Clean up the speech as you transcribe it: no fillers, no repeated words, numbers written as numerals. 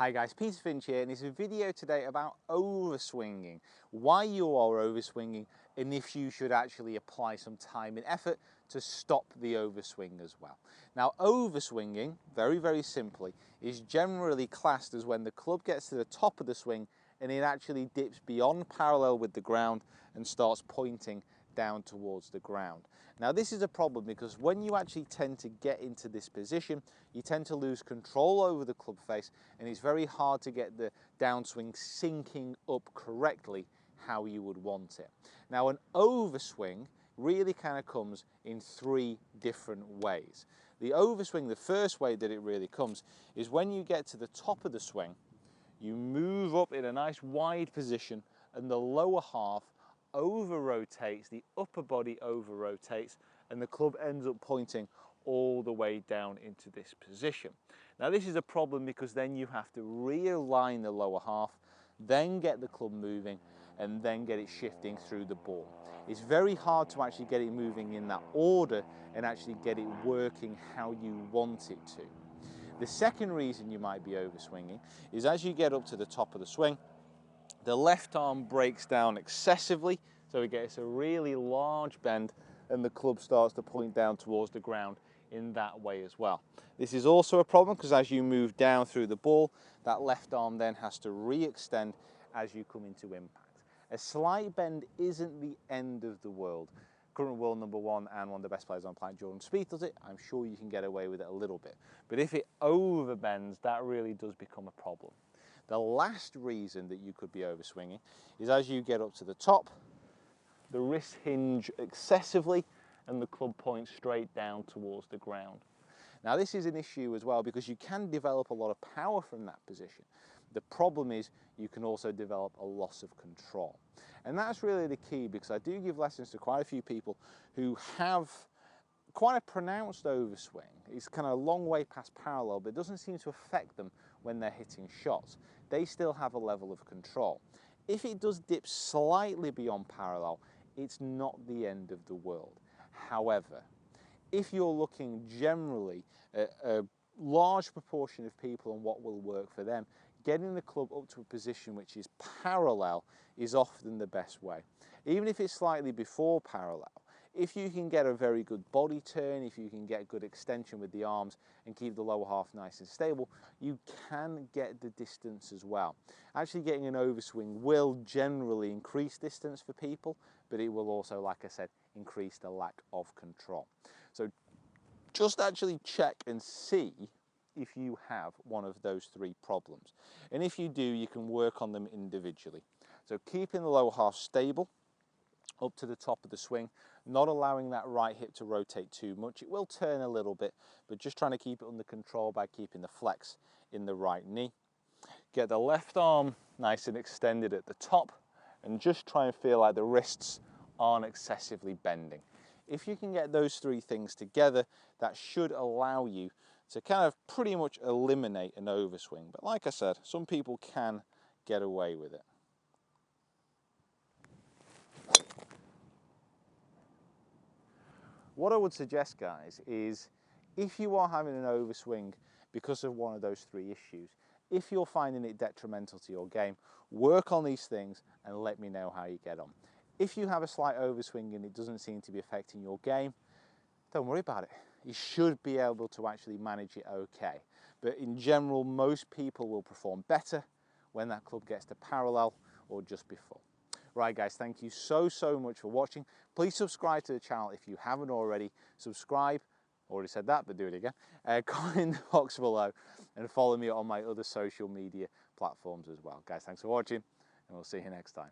Hi guys, Peter Finch here, and it's a video today about overswinging, why you are overswinging, and if you should actually apply some time and effort to stop the overswing as well. Now, overswinging, very simply, is generally classed as when the club gets to the top of the swing and it actually dips beyond parallel with the ground and starts pointing down towards the ground. Now this is a problem because when you actually tend to get into this position, you tend to lose control over the club face, and it's very hard to get the downswing syncing up correctly how you would want it. Now an overswing really kind of comes in three different ways. The overswing, the first way that it really comes, is when you get to the top of the swing, you move up in a nice wide position and the lower half over rotates, the upper body over rotates, and the club ends up pointing all the way down into this position. Now this is a problem because then you have to realign the lower half, then get the club moving, and then get it shifting through the ball. It's very hard to actually get it moving in that order and actually get it working how you want it to. The second reason you might be overswinging is as you get up to the top of the swing, the left arm breaks down excessively, so it gets a really large bend and the club starts to point down towards the ground in that way as well. This is also a problem because as you move down through the ball, that left arm then has to re-extend as you come into impact. A slight bend isn't the end of the world. Current world number one and one of the best players on the planet, Jordan Spieth, does it. I'm sure you can get away with it a little bit. But if it overbends, that really does become a problem. The last reason that you could be overswinging is as you get up to the top, the wrists hinge excessively and the club points straight down towards the ground. Now this is an issue as well because you can develop a lot of power from that position. The problem is you can also develop a loss of control. And that's really the key, because I do give lessons to quite a few people who have quite a pronounced overswing. It's kind of a long way past parallel, but it doesn't seem to affect them when they're hitting shots. They still have a level of control. If it does dip slightly beyond parallel, it's not the end of the world. However, if you're looking generally at a large proportion of people and what will work for them, getting the club up to a position which is parallel is often the best way. Even if it's slightly before parallel, if you can get a very good body turn, if you can get good extension with the arms and keep the lower half nice and stable, you can get the distance as well. Actually getting an overswing will generally increase distance for people, but it will also, like I said, increase the lack of control. So just actually check and see if you have one of those three problems. And if you do, you can work on them individually. So keeping the lower half stable up to the top of the swing, not allowing that right hip to rotate too much. It will turn a little bit, but just trying to keep it under control by keeping the flex in the right knee. Get the left arm nice and extended at the top and just try and feel like the wrists aren't excessively bending. If you can get those three things together, that should allow you to kind of pretty much eliminate an overswing. But like I said, some people can get away with it. What I would suggest, guys, is if you are having an overswing because of one of those three issues, if you're finding it detrimental to your game, work on these things and let me know how you get on. If you have a slight overswing and it doesn't seem to be affecting your game, don't worry about it. You should be able to actually manage it okay. But in general, most people will perform better when that club gets to parallel or just before. Right guys, thank you so much for watching. Please subscribe to the channel if you haven't already. Subscribe, already said that, but do it again. Comment in the box below and follow me on my other social media platforms as well. Guys, thanks for watching and we'll see you next time.